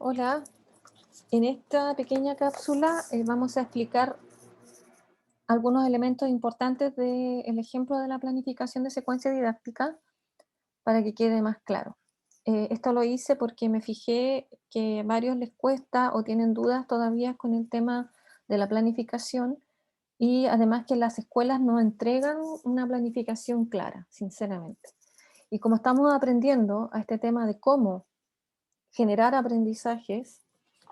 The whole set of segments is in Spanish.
Hola, en esta pequeña cápsula vamos a explicar algunos elementos importantes del ejemplo de la planificación de secuencia didáctica para que quede más claro. Esto lo hice porque me fijé que a varios les cuesta o tienen dudas todavía con el tema de la planificación y además que las escuelas no entregan una planificación clara, sinceramente. Y como estamos aprendiendo a este tema de cómo generar aprendizajes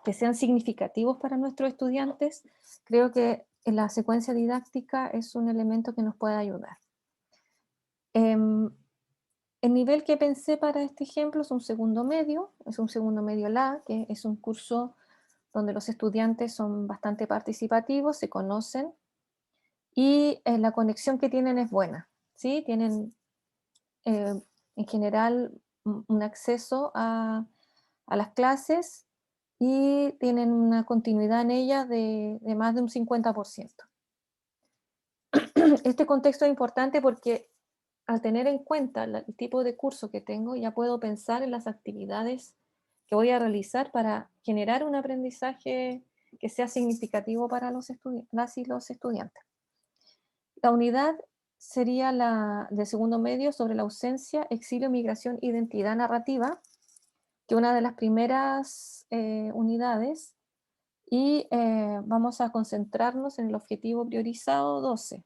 que sean significativos para nuestros estudiantes, creo que la secuencia didáctica es un elemento que nos puede ayudar. Em, el nivel que pensé para este ejemplo es un segundo medio LA, que es un curso donde los estudiantes son bastante participativos, se conocen y la conexión que tienen es buena, ¿sí? Tienen eh, en general un acceso a las clases y tienen una continuidad en ellas de más de un 50%. Este contexto es importante porque al tener en cuenta el tipo de curso que tengo, ya puedo pensar en las actividades que voy a realizar para generar un aprendizaje que sea significativo para las y los estudiantes. La unidad sería la de segundo medio sobre la ausencia, exilio, migración, identidad narrativa, que una de las primeras unidades, y vamos a concentrarnos en el objetivo priorizado 12,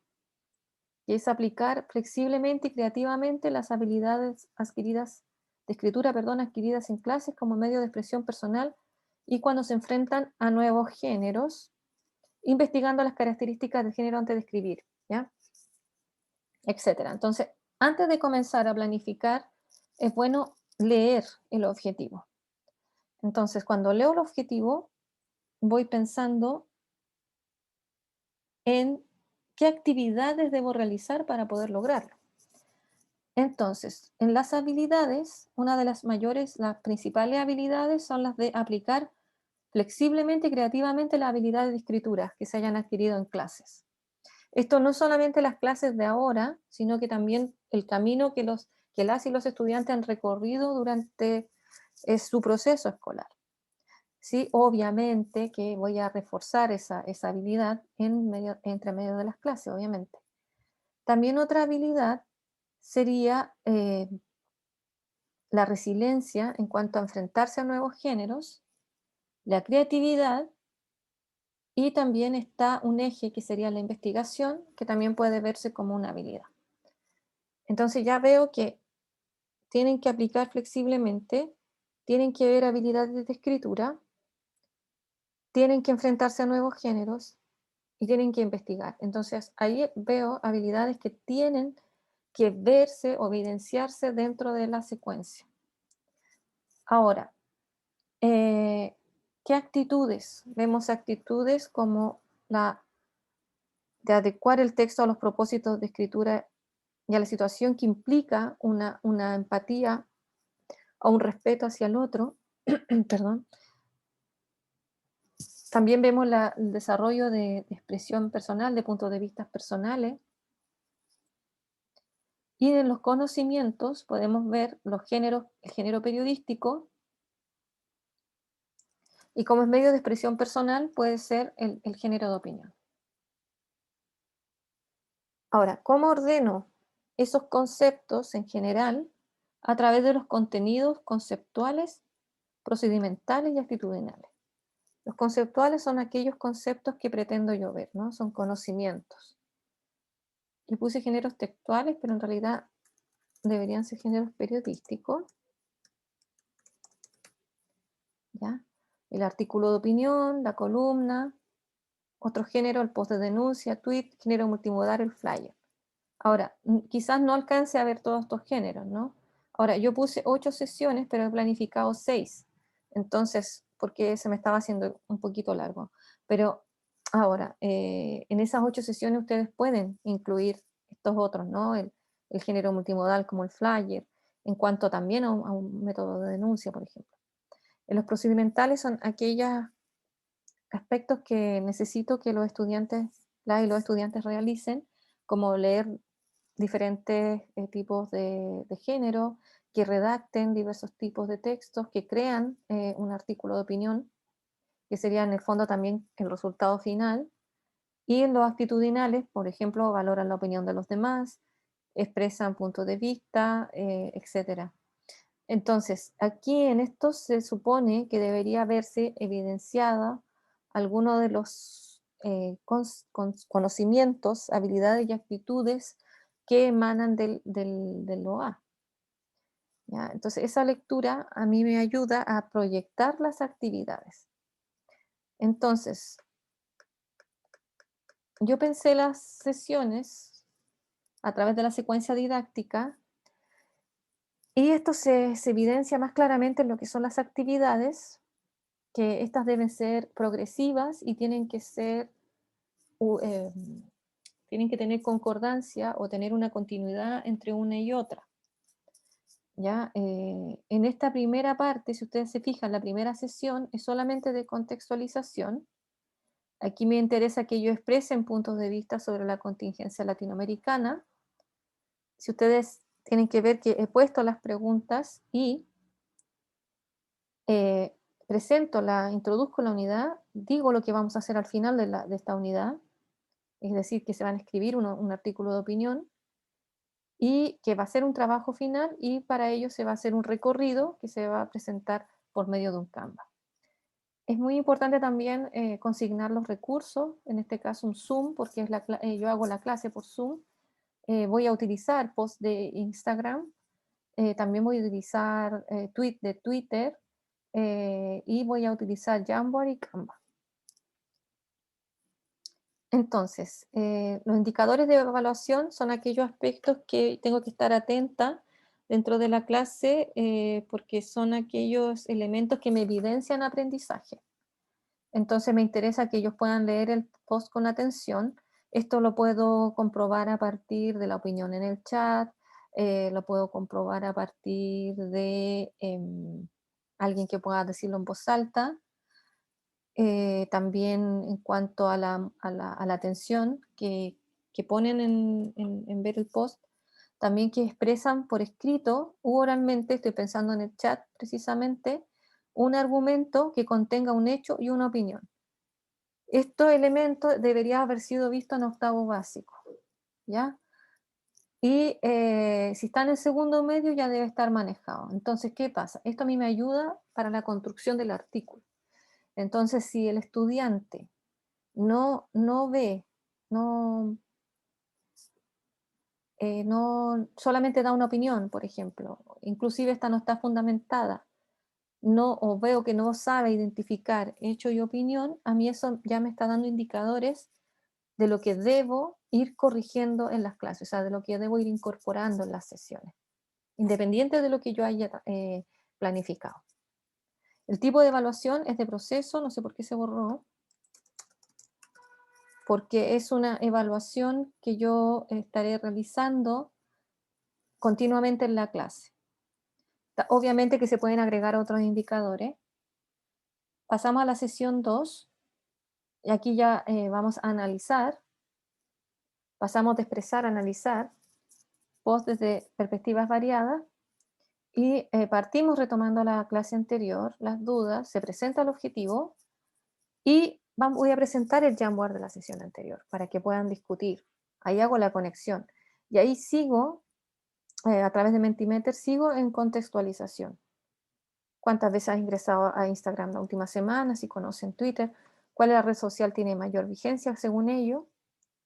que es aplicar flexiblemente y creativamente las habilidades adquiridas, de escritura, perdón, adquiridas en clases como medio de expresión personal y cuando se enfrentan a nuevos géneros, investigando las características del género antes de escribir, ¿ya? Etcétera. Entonces, antes de comenzar a planificar, es bueno leer el objetivo. Entonces, cuando leo el objetivo, voy pensando en qué actividades debo realizar para poder lograrlo. Entonces, en las habilidades, una de las mayores, las principales habilidades son las de aplicar flexiblemente y creativamente las habilidades de escritura que se hayan adquirido en clases. Esto no solamente las clases de ahora, sino que también el camino que las y los estudiantes han recorrido durante su proceso escolar. Sí, obviamente que voy a reforzar esa habilidad entre medio de las clases, obviamente. También otra habilidad sería la resiliencia en cuanto a enfrentarse a nuevos géneros, la creatividad y también está un eje que sería la investigación, que también puede verse como una habilidad. Entonces ya veo que tienen que aplicar flexiblemente, tienen que ver habilidades de escritura, tienen que enfrentarse a nuevos géneros y tienen que investigar. Entonces, ahí veo habilidades que tienen que verse o evidenciarse dentro de la secuencia. Ahora, ¿qué actitudes? Vemos actitudes como la de adecuar el texto a los propósitos de escritura y a la situación que implica una empatía o un respeto hacia el otro. Perdón. También vemos el desarrollo de expresión personal, de puntos de vista personales. Y en los conocimientos podemos ver los géneros, el género periodístico, y como es medio de expresión personal puede ser el género de opinión. Ahora, ¿cómo ordeno esos conceptos en general a través de los contenidos conceptuales, procedimentales y actitudinales? Los conceptuales son aquellos conceptos que pretendo yo ver, ¿no? Son conocimientos. Y puse géneros textuales, pero en realidad deberían ser géneros periodísticos, ¿ya? El artículo de opinión, la columna, otro género, el post de denuncia, tweet, género multimodal, el flyer. Ahora, quizás no alcance a ver todos estos géneros, ¿no? Ahora, yo puse 8 sesiones, pero he planificado 6. Entonces, porque se me estaba haciendo un poquito largo. Pero ahora, en esas 8 sesiones ustedes pueden incluir estos otros, ¿no? El género multimodal como el flyer, en cuanto también a un método de denuncia, por ejemplo. En los procedimentales son aquellos aspectos que necesito que los estudiantes, las y los estudiantes realicen, como leer diferentes tipos de género, que redacten diversos tipos de textos, que crean un artículo de opinión, que sería en el fondo también el resultado final. Y en los actitudinales, por ejemplo, valoran la opinión de los demás, expresan puntos de vista, etcétera. Entonces, aquí en esto se supone que debería verse evidenciada alguno de los conocimientos, habilidades y actitudes que emanan del OA. ¿Ya? Entonces, esa lectura a mí me ayuda a proyectar las actividades. Entonces, yo pensé las sesiones a través de la secuencia didáctica y esto se evidencia más claramente en lo que son las actividades, que estas deben ser progresivas y u- eh, tienen que tener concordancia o tener una continuidad entre una y otra. ¿Ya? En esta primera parte, si ustedes se fijan, la primera sesión es solamente de contextualización. Aquí me interesa que ellos expresen puntos de vista sobre la contingencia latinoamericana. Si ustedes tienen que ver que he puesto las preguntas y eh, introduzco la unidad, digo lo que vamos a hacer al final de esta unidad, es decir, que se van a escribir un artículo de opinión y que va a ser un trabajo final y para ello se va a hacer un recorrido que se va a presentar por medio de un Canva. Es muy importante también consignar los recursos, en este caso un Zoom, porque yo hago la clase por Zoom. Voy a utilizar post de Instagram, también voy a utilizar tweet de Twitter y voy a utilizar Jamboard y Canva. Entonces, los indicadores de evaluación son aquellos aspectos que tengo que estar atenta dentro de la clase porque son aquellos elementos que me evidencian aprendizaje. Entonces me interesa que ellos puedan leer el post con atención. Esto lo puedo comprobar a partir de la opinión en el chat, lo puedo comprobar a partir de alguien que pueda decirlo en voz alta. También en cuanto a la atención que ponen en ver el post, también que expresan por escrito u oralmente, estoy pensando en el chat precisamente, un argumento que contenga un hecho y una opinión. Estos elementos debería haber sido visto en octavo básico, ¿ya? Y si está en el segundo medio ya debe estar manejado. Entonces, ¿qué pasa? Esto a mí me ayuda para la construcción del artículo. Entonces, si el estudiante no ve, no, no solamente da una opinión, por ejemplo, inclusive esta no está fundamentada, no, o veo que no sabe identificar hecho y opinión, a mí eso ya me está dando indicadores de lo que debo ir corrigiendo en las clases, o sea, de lo que debo ir incorporando en las sesiones, independiente de lo que yo haya planificado. El tipo de evaluación es de proceso, no sé por qué se borró, porque es una evaluación que yo estaré realizando continuamente en la clase. Obviamente que se pueden agregar otros indicadores. Pasamos a la sesión 2 y aquí ya vamos a analizar. Pasamos de expresar a analizar, post desde perspectivas variadas y partimos retomando la clase anterior, las dudas, se presenta el objetivo y voy a presentar el Jamboard de la sesión anterior para que puedan discutir. Ahí hago la conexión y ahí sigo, a través de Mentimeter, sigo en contextualización. ¿Cuántas veces has ingresado a Instagram la última semana? Si conocen Twitter, ¿cuál es la red social tiene mayor vigencia según ello?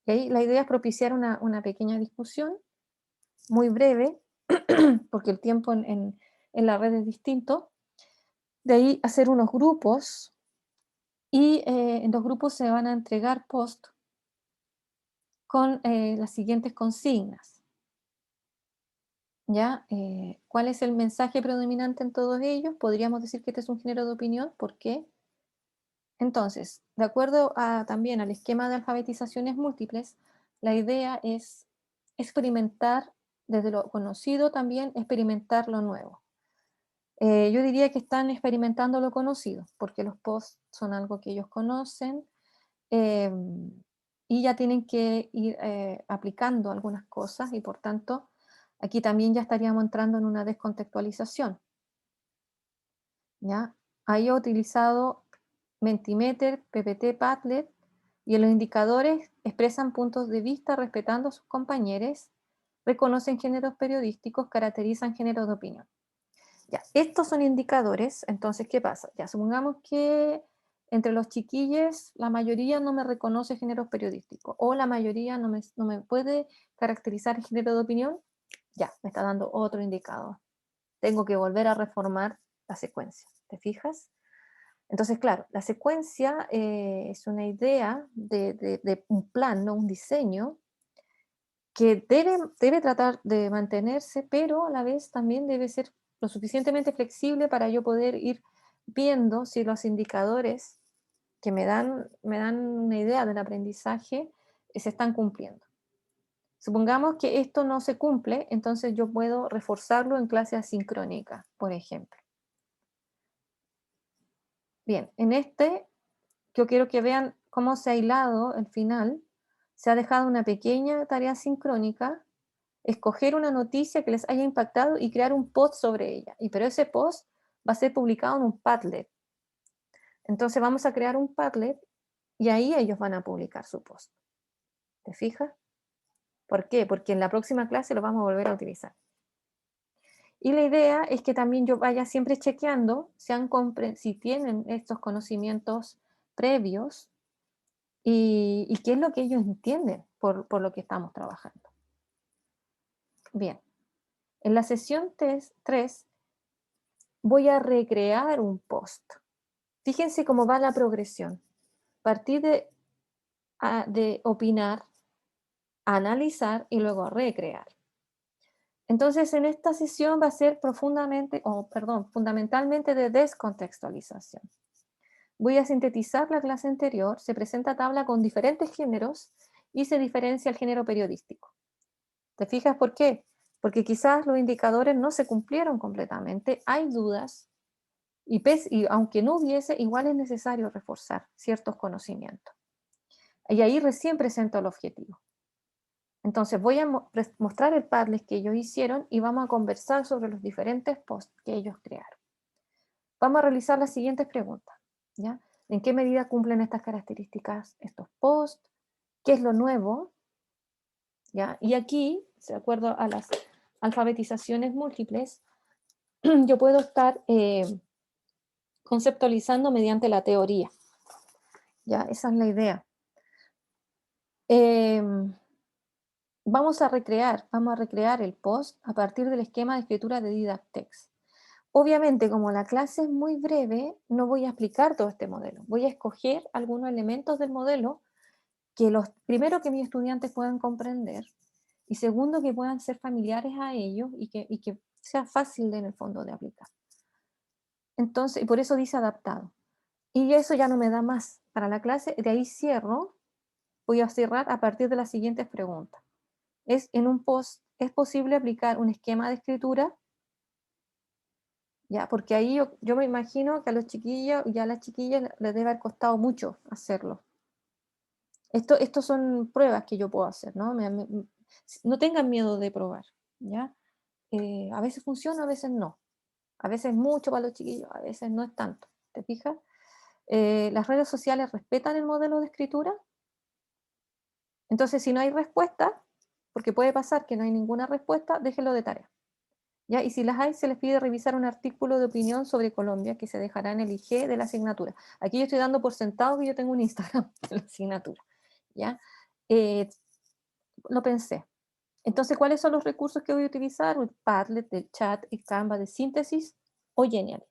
Y ahí la idea es propiciar una pequeña discusión muy breve, porque el tiempo en la red es distinto. De ahí hacer unos grupos y en los grupos se van a entregar post con las siguientes consignas. ¿Ya? ¿Cuál es el mensaje predominante en todos ellos? Podríamos decir que este es un género de opinión. ¿Por qué? Entonces, de acuerdo también al esquema de alfabetizaciones múltiples, la idea es experimentar desde lo conocido, también experimentar lo nuevo. Yo diría que están experimentando lo conocido, porque los posts son algo que ellos conocen eh, y ya tienen que ir aplicando algunas cosas y por tanto Aquí también ya estaríamos entrando en una descontextualización, ¿ya? Ahí he utilizado Mentimeter, PPT, Padlet, y en los indicadores expresan puntos de vista respetando a sus compañeros, reconocen géneros periodísticos, caracterizan géneros de opinión. Ya, estos son indicadores, entonces, ¿qué pasa? Ya, supongamos que entre los chiquillos la mayoría no me reconoce géneros periodísticos, o la mayoría no me puede caracterizar género de opinión, ya, me está dando otro indicador. Tengo que volver a reformar la secuencia, ¿te fijas? Entonces, claro, la secuencia es una idea de un plan, ¿no? Un diseño que debe tratar de mantenerse, pero a la vez también debe ser lo suficientemente flexible para yo poder ir viendo si los indicadores que me dan una idea del aprendizaje se están cumpliendo. Supongamos que esto no se cumple, entonces yo puedo reforzarlo en clase asincrónica, por ejemplo. Bien, en este yo quiero que vean cómo se ha hilado el final. Se ha dejado una pequeña tarea sincrónica, escoger una noticia que les haya impactado y crear un post sobre ella. Pero ese post va a ser publicado en un Padlet. Entonces vamos a crear un Padlet y ahí ellos van a publicar su post. ¿Te fijas? ¿Por qué? Porque en la próxima clase lo vamos a volver a utilizar. Y la idea es que también yo vaya siempre chequeando si tienen estos conocimientos previos y qué es lo que ellos entienden por lo que estamos trabajando. Bien, en la sesión 3 voy a recrear un post. Fíjense cómo va la progresión. Partir de opinar, analizar y luego recrear. Entonces, en esta sesión va a ser fundamentalmente de descontextualización. Voy a sintetizar la clase anterior, se presenta tabla con diferentes géneros y se diferencia el género periodístico. ¿Te fijas por qué? Porque quizás los indicadores no se cumplieron completamente, hay dudas, y aunque no hubiese, igual es necesario reforzar ciertos conocimientos. Y ahí recién presento el objetivo. Entonces voy a mostrar el Padlet que ellos hicieron y vamos a conversar sobre los diferentes posts que ellos crearon. Vamos a realizar las siguientes preguntas, ¿ya? ¿En qué medida cumplen estas características estos posts? ¿Qué es lo nuevo? ¿Ya? Y aquí, de acuerdo a las alfabetizaciones múltiples, yo puedo estar conceptualizando mediante la teoría. ¿Ya? Esa es la idea. Vamos a recrear el post a partir del esquema de escritura de Didactex. Obviamente, como la clase es muy breve, no voy a explicar todo este modelo. Voy a escoger algunos elementos del modelo primero que mis estudiantes puedan comprender y segundo que puedan ser familiares a ellos y que sea fácil en el fondo de aplicar. Entonces, y por eso dice adaptado. Y eso ya no me da más para la clase, de ahí cierro, voy a cerrar a partir de las siguientes preguntas. En un post, ¿es posible aplicar un esquema de escritura? Ya, porque ahí yo me imagino que a los chiquillos y a las chiquillas les debe haber costado mucho hacerlo. Esto son pruebas que yo puedo hacer, ¿no? No tengan miedo de probar, ¿ya? A veces funciona, a veces no. A veces es mucho para los chiquillos, a veces no es tanto. ¿Te fijas? Las redes sociales respetan el modelo de escritura. Entonces, si no hay respuesta, porque puede pasar que no hay ninguna respuesta, déjenlo de tarea. ¿Ya? Y si las hay, se les pide revisar un artículo de opinión sobre Colombia que se dejará en el IG de la asignatura. Aquí yo estoy dando por sentado que yo tengo un Instagram de la asignatura. ¿Ya? Lo pensé. Entonces, ¿cuáles son los recursos que voy a utilizar? El Padlet, el chat, el Canva de síntesis o Genial.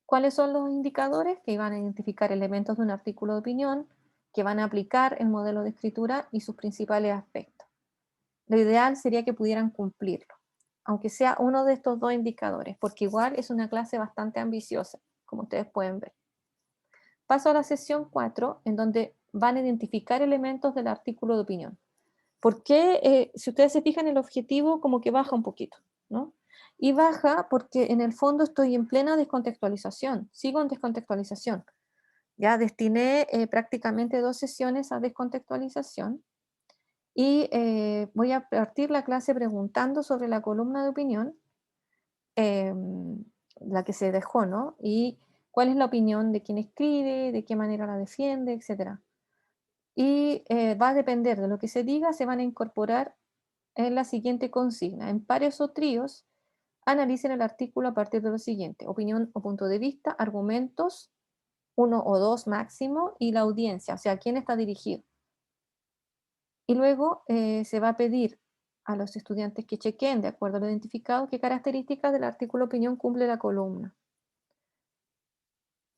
¿Cuáles son los indicadores? Que van a identificar elementos de un artículo de opinión, que van a aplicar el modelo de escritura y sus principales aspectos. Lo ideal sería que pudieran cumplirlo, aunque sea uno de estos dos indicadores, porque igual es una clase bastante ambiciosa, como ustedes pueden ver. Paso a la sesión 4, en donde van a identificar elementos del artículo de opinión. ¿Por qué? Si ustedes se fijan, el objetivo como que baja un poquito, ¿no? Y baja porque en el fondo estoy en plena descontextualización, sigo en descontextualización. Ya destiné prácticamente 2 sesiones a descontextualización Y voy a partir la clase preguntando sobre la columna de opinión, em, la que se dejó, ¿no? Y cuál es la opinión de quien escribe, de qué manera la defiende, etcétera. Y va a depender de lo que se diga, se van a incorporar en la siguiente consigna. En pares o tríos, analicen el artículo a partir de lo siguiente: opinión o punto de vista, argumentos, uno o dos máximo, y la audiencia, o sea, a quién está dirigido. Y luego se va a pedir a los estudiantes que chequeen, de acuerdo a lo identificado, qué características del artículo opinión cumple la columna.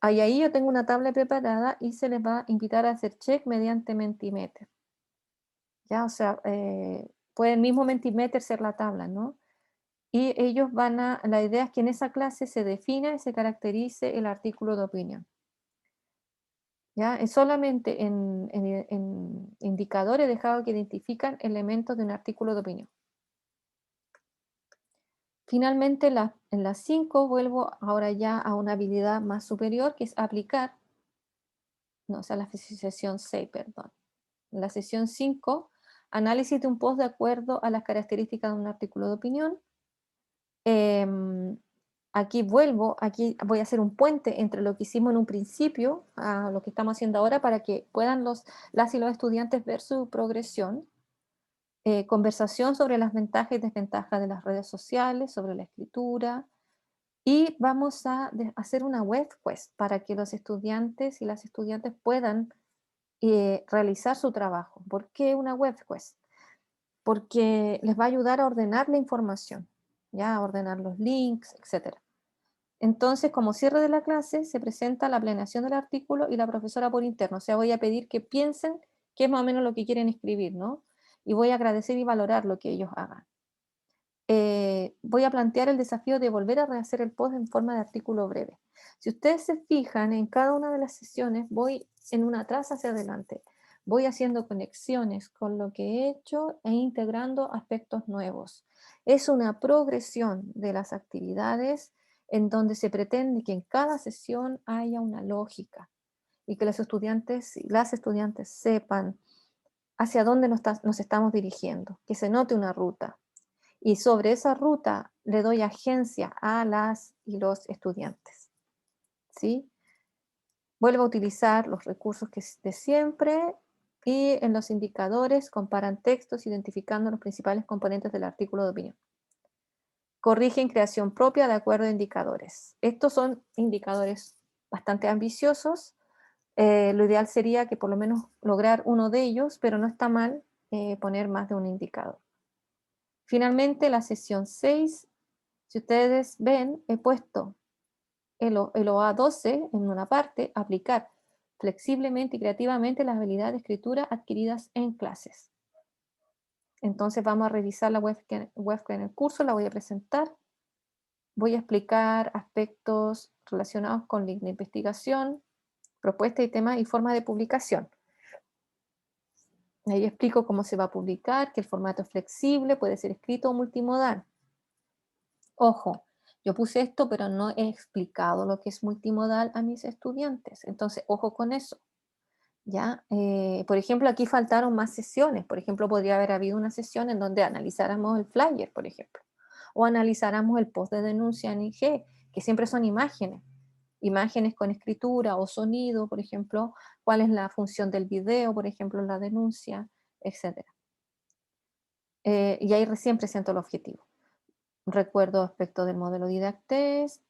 Ahí yo tengo una tabla preparada y se les va a invitar a hacer check mediante Mentimeter. Ya, o sea, puede el mismo Mentimeter ser la tabla, ¿no? Y ellos la idea es que en esa clase se defina y se caracterice el artículo de opinión. ¿Ya? Es solamente en indicadores he dejado que identifican elementos de un artículo de opinión. Finalmente, en las 5 vuelvo ahora ya a una habilidad más superior, que es aplicar, no, o sea, la sesión 6, perdón. En la sesión 5, análisis de un post de acuerdo a las características de un artículo de opinión. Em, Aquí aquí voy a hacer un puente entre lo que hicimos en un principio a lo que estamos haciendo ahora para que puedan las y los estudiantes ver su progresión. Conversación sobre las ventajas y desventajas de las redes sociales, sobre la escritura, y vamos a hacer una web quest para que los estudiantes y las estudiantes puedan realizar su trabajo. ¿Por qué una web quest? Porque les va a ayudar a ordenar la información, ya a ordenar los links, etcétera. Entonces, como cierre de la clase, se presenta la planeación del artículo y la profesora por interno. O sea, voy a pedir que piensen qué es más o menos lo que quieren escribir, ¿no? Y voy a agradecer y valorar lo que ellos hagan. Voy a plantear el desafío de volver a rehacer el post en forma de artículo breve. Si ustedes se fijan, en cada una de las sesiones voy en una atrás hacia adelante. Voy haciendo conexiones con lo que he hecho e integrando aspectos nuevos. Es una progresión de las actividades en donde se pretende que en cada sesión haya una lógica y que los estudiantes y las estudiantes sepan hacia dónde nos estamos dirigiendo, que se note una ruta. Y sobre esa ruta le doy agencia a las y los estudiantes, ¿sí? Vuelvo a utilizar los recursos de siempre y en los indicadores comparan textos identificando los principales componentes del artículo de opinión. Corrigen creación propia de acuerdo a indicadores. Estos son indicadores bastante ambiciosos. Lo ideal sería que por lo menos lograr uno de ellos, pero no está mal poner más de un indicador. Finalmente, la sesión 6, si ustedes ven, he puesto el OA12 en una parte, aplicar flexiblemente y creativamente las habilidades de escritura adquiridas en clases. Entonces vamos a revisar la webcam en el curso, la voy a presentar. Voy a explicar aspectos relacionados con link de investigación, propuesta y tema y forma de publicación. Ahí explico cómo se va a publicar, que el formato es flexible, puede ser escrito o multimodal. Ojo, yo puse esto, pero no he explicado lo que es multimodal a mis estudiantes. Entonces, ojo con eso. ¿Ya? Por ejemplo, aquí faltaron más sesiones. Por ejemplo, podría haber habido una sesión en donde analizáramos el flyer, por ejemplo, o analizáramos el post de denuncia en IG, que siempre son imágenes, imágenes con escritura o sonido, por ejemplo, cuál es la función del video, por ejemplo, en la denuncia, etcétera. Y ahí recién presento el objetivo. Recuerdo aspectos del modelo Didactest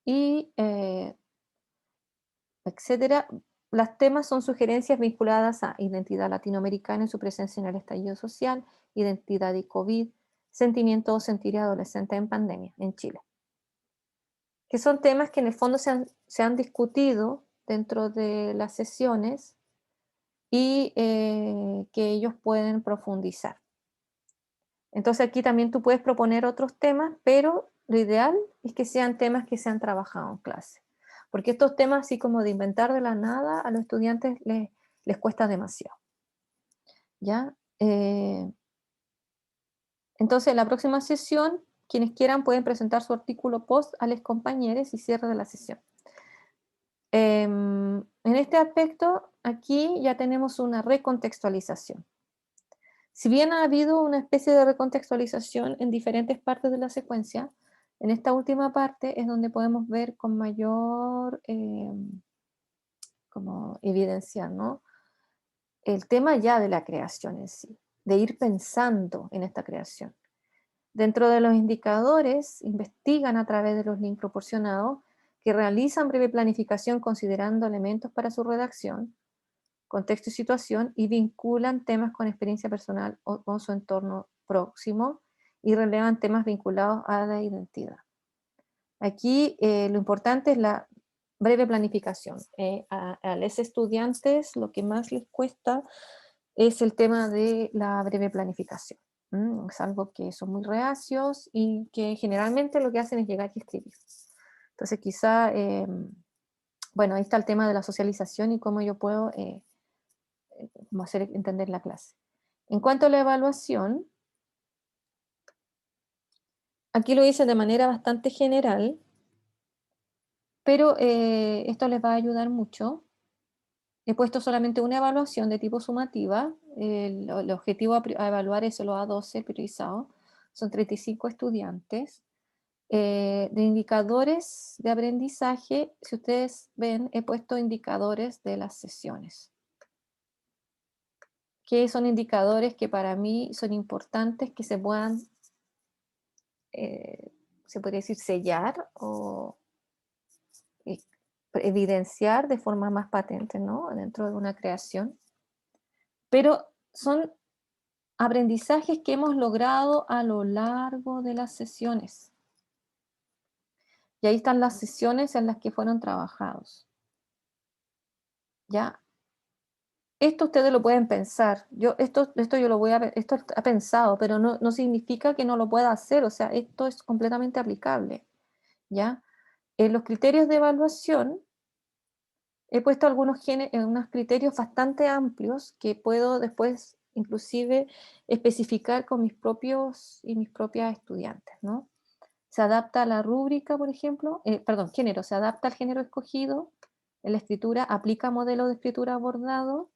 y etcétera. Las temas son sugerencias vinculadas a identidad latinoamericana y su presencia en el estallido social, identidad y COVID, sentimiento o sentir adolescente en pandemia en Chile. Que son temas que en el fondo se han discutido dentro de las sesiones y que ellos pueden profundizar. Entonces aquí también tú puedes proponer otros temas, pero lo ideal es que sean temas que se han trabajado en clase. Porque estos temas, así como de inventar de la nada, a los estudiantes les cuesta demasiado. ¿Ya? Entonces, en la próxima sesión, quienes quieran pueden presentar su artículo post a los compañeros y cierre de la sesión. En este aspecto, aquí ya tenemos una recontextualización. Si bien ha habido una especie de recontextualización en diferentes partes de la secuencia, en esta última parte es donde podemos ver con mayor como evidencia, ¿no? El tema ya de la creación en sí, de ir pensando en esta creación. Dentro de los indicadores, investigan a través de los links proporcionados que realizan breve planificación considerando elementos para su redacción, contexto y situación, y vinculan temas con experiencia personal o con su entorno próximo y relevan temas vinculados a la identidad. Aquí lo importante es la breve planificación. A los estudiantes lo que más les cuesta es el tema de la breve planificación. Es algo que son muy reacios y que generalmente lo que hacen es llegar y escribir. Entonces quizá, bueno, ahí está el tema de la socialización y cómo yo puedo como hacer entender la clase. En cuanto a la evaluación, aquí lo hice de manera bastante general, pero esto les va a ayudar mucho. He puesto solamente una evaluación de tipo sumativa. El objetivo a evaluar es el A12 priorizado. Son 35 estudiantes. De indicadores de aprendizaje, si ustedes ven, he puesto indicadores de las sesiones, que son indicadores que para mí son importantes que se puedan, se podría decir, sellar o eh, evidenciar de forma más patente, ¿no? Dentro de una creación. Pero son aprendizajes que hemos logrado a lo largo de las sesiones. Y ahí están las sesiones en las que fueron trabajados. ¿Ya? Esto ustedes lo pueden pensar. Esto yo lo voy a ver, esto está pensado, pero no significa que no lo pueda hacer. O sea, esto es completamente aplicable. ¿Ya? En los criterios de evaluación he puesto unos criterios bastante amplios que puedo después inclusive especificar con mis propios y mis propias estudiantes, ¿no? Se adapta a la rúbrica, por ejemplo, perdón, género, se adapta al género escogido, en la escritura aplica modelo de escritura abordado,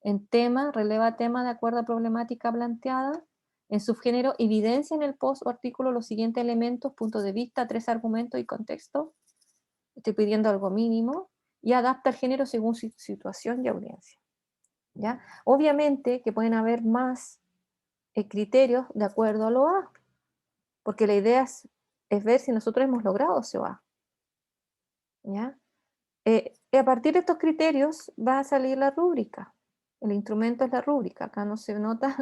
en tema, releva tema de acuerdo a problemática planteada, en subgénero, evidencia en el post o artículo los siguientes elementos, punto de vista, tres argumentos y contexto, estoy pidiendo algo mínimo, y adapta el género según situación y audiencia. ¿Ya? Obviamente que pueden haber más criterios de acuerdo a lo A, porque la idea es ver si nosotros hemos logrado ese A. ¿Ya? Y a partir de estos criterios va a salir la rúbrica. El instrumento es la rúbrica. Acá no se nota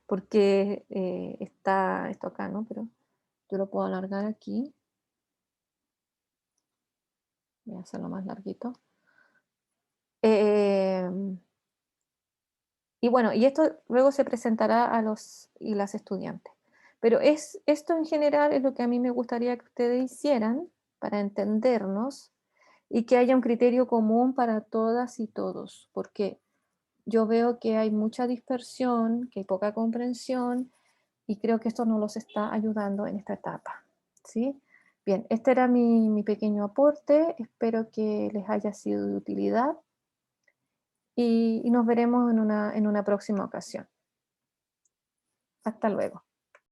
porque está esto acá, ¿no? Pero yo lo puedo alargar aquí. Voy a hacerlo más larguito. Eh, y bueno, y esto luego se presentará a los y las estudiantes. Pero esto en general es lo que a mí me gustaría que ustedes hicieran para entendernos y que haya un criterio común para todas y todos, porque yo veo que hay mucha dispersión, que hay poca comprensión y creo que esto no los está ayudando en esta etapa, ¿sí? Bien, este era mi pequeño aporte, espero que les haya sido de utilidad y nos veremos en una próxima ocasión. Hasta luego.